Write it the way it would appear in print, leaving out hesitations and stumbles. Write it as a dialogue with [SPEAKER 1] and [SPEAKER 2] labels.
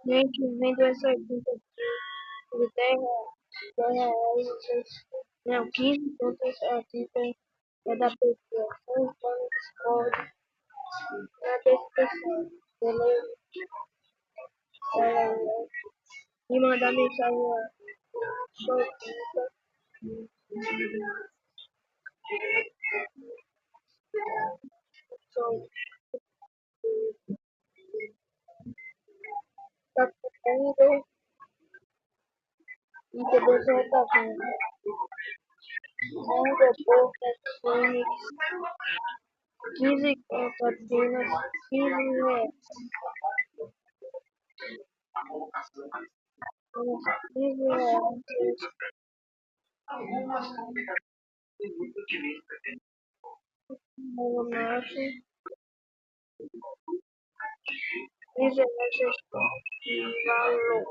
[SPEAKER 1] Gente, vendo essa conta de 10 reais, vocês, não, 15 contas aqui é da pessoa. Um plano Discord na descrição. Beleza? É, me mandar mensagem lá. Show, show. Tá tudo e também já tá vendo. Manga, boca, Fênix, 15 contas apenas, 15 reais. 15 reais. No macho, 15 reais. Valor.